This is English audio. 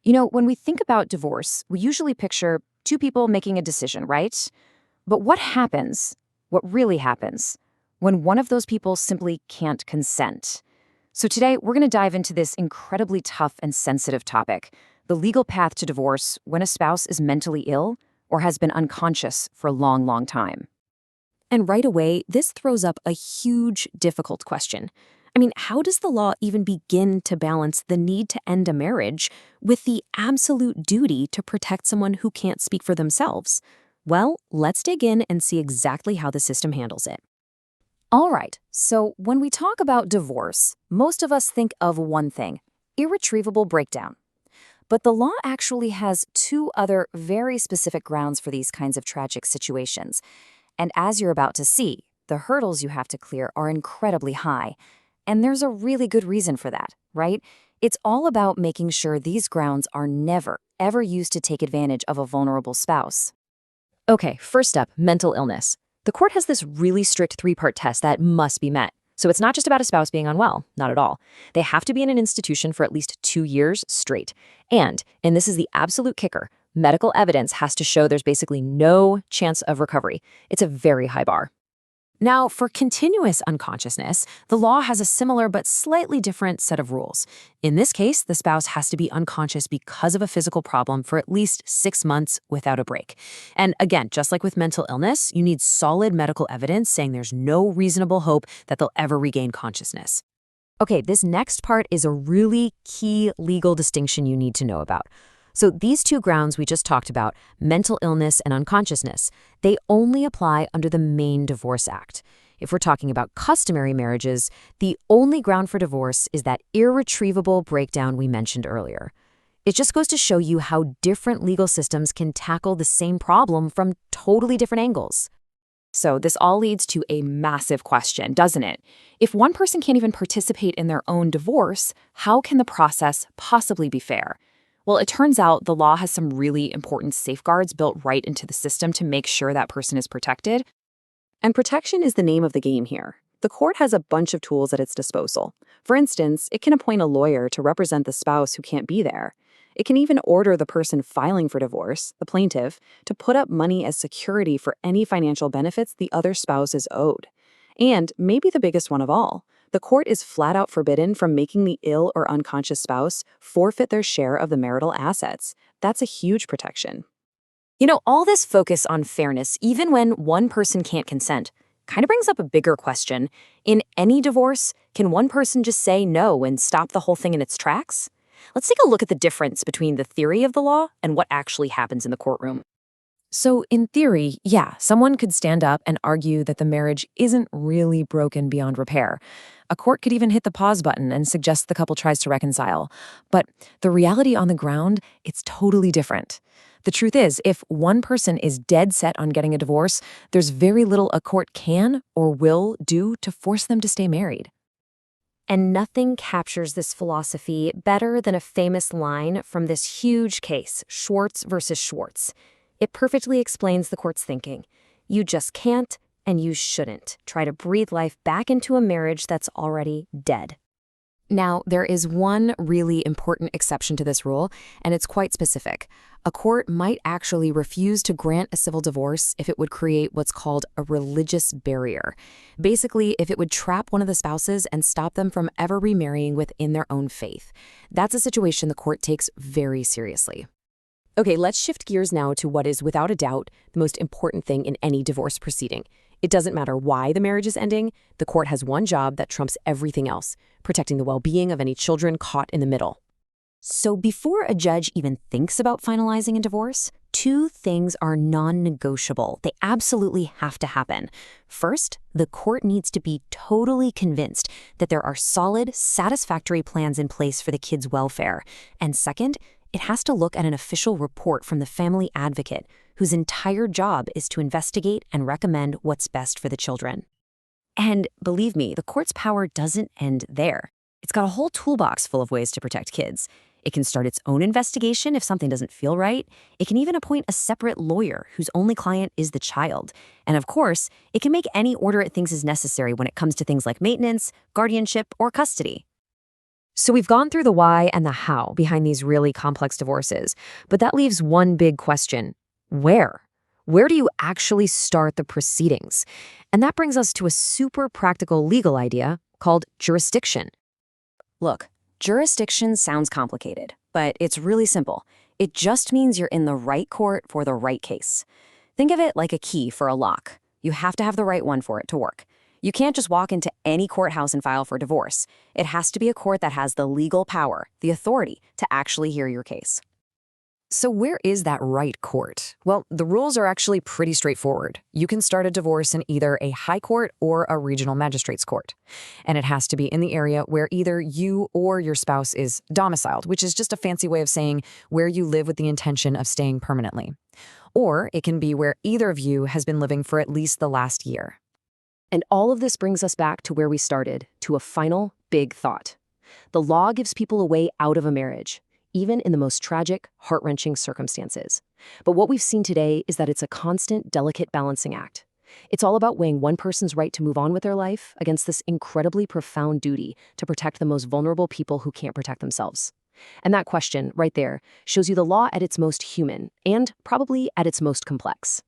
When we think about divorce, we usually picture two people making a decision, right? But what really happens, when one of those people simply can't consent? So today, we're going to dive into this incredibly tough and sensitive topic, the legal path to divorce when a spouse is mentally ill or has been unconscious for a long, long time. And right away, this throws up a huge, difficult question. How does the law even begin to balance the need to end a marriage with the absolute duty to protect someone who can't speak for themselves? Well, let's dig in and see exactly how the system handles it. All right, so when we talk about divorce, most of us think of one thing: irretrievable breakdown. But the law actually has two other very specific grounds for these kinds of tragic situations. And as you're about to see, the hurdles you have to clear are incredibly high. And there's a really good reason for that, right? It's all about making sure these grounds are never, ever used to take advantage of a vulnerable spouse. Okay, first up, mental illness. The court has this really strict three-part test that must be met. So it's not just about a spouse being unwell, not at all. They have to be in an institution for at least 2 years straight. And this is the absolute kicker, medical evidence has to show there's basically no chance of recovery. It's a very high bar. Now, for continuous unconsciousness, the law has a similar but slightly different set of rules. In this case, the spouse has to be unconscious because of a physical problem for at least 6 months without a break. And again, just like with mental illness, you need solid medical evidence saying there's no reasonable hope that they'll ever regain consciousness. Okay, this next part is a really key legal distinction you need to know about. So these two grounds we just talked about, mental illness and unconsciousness, they only apply under the main Divorce Act. If we're talking about customary marriages, the only ground for divorce is that irretrievable breakdown we mentioned earlier. It just goes to show you how different legal systems can tackle the same problem from totally different angles. So this all leads to a massive question, doesn't it? If one person can't even participate in their own divorce, how can the process possibly be fair? Well, it turns out the law has some really important safeguards built right into the system to make sure that person is protected. And protection is the name of the game here. The court has a bunch of tools at its disposal. For instance, it can appoint a lawyer to represent the spouse who can't be there. It can even order the person filing for divorce, the plaintiff, to put up money as security for any financial benefits the other spouse is owed. And maybe the biggest one of all, the court is flat out forbidden from making the ill or unconscious spouse forfeit their share of the marital assets. That's a huge protection. All this focus on fairness, even when one person can't consent, kind of brings up a bigger question. In any divorce, can one person just say no and stop the whole thing in its tracks? Let's take a look at the difference between the theory of the law and what actually happens in the courtroom. So in theory, yeah, someone could stand up and argue that the marriage isn't really broken beyond repair. A court could even hit the pause button and suggest the couple tries to reconcile. But the reality on the ground, it's totally different. The truth is, if one person is dead set on getting a divorce, there's very little a court can or will do to force them to stay married. And nothing captures this philosophy better than a famous line from this huge case, Schwartz versus Schwartz. It perfectly explains the court's thinking. You just can't, and you shouldn't, try to breathe life back into a marriage that's already dead. Now, there is one really important exception to this rule, and it's quite specific. A court might actually refuse to grant a civil divorce if it would create what's called a religious barrier. Basically, if it would trap one of the spouses and stop them from ever remarrying within their own faith. That's a situation the court takes very seriously. Okay, let's shift gears now to what is, without a doubt, the most important thing in any divorce proceeding. It doesn't matter why the marriage is ending, the court has one job that trumps everything else, protecting the well-being of any children caught in the middle. So before a judge even thinks about finalizing a divorce, two things are non-negotiable. They absolutely have to happen. First, the court needs to be totally convinced that there are solid, satisfactory plans in place for the kids' welfare. And second, it has to look at an official report from the family advocate, whose entire job is to investigate and recommend what's best for the children. And believe me, the court's power doesn't end there. It's got a whole toolbox full of ways to protect kids. It can start its own investigation if something doesn't feel right. It can even appoint a separate lawyer whose only client is the child. And of course, it can make any order it thinks is necessary when it comes to things like maintenance, guardianship, or custody. So we've gone through the why and the how behind these really complex divorces, but that leaves one big question. Where? Where do you actually start the proceedings? And that brings us to a super practical legal idea called jurisdiction. Look, jurisdiction sounds complicated, but it's really simple. It just means you're in the right court for the right case. Think of it like a key for a lock. You have to have the right one for it to work. You can't just walk into any courthouse and file for divorce. It has to be a court that has the legal power, the authority, to actually hear your case. So where is that right court? Well, the rules are actually pretty straightforward. You can start a divorce in either a high court or a regional magistrate's court. And it has to be in the area where either you or your spouse is domiciled, which is just a fancy way of saying where you live with the intention of staying permanently. Or it can be where either of you has been living for at least the last year. And all of this brings us back to where we started, to a final, big thought. The law gives people a way out of a marriage, even in the most tragic, heart-wrenching circumstances. But what we've seen today is that it's a constant, delicate balancing act. It's all about weighing one person's right to move on with their life against this incredibly profound duty to protect the most vulnerable people who can't protect themselves. And that question, right there, shows you the law at its most human and probably at its most complex.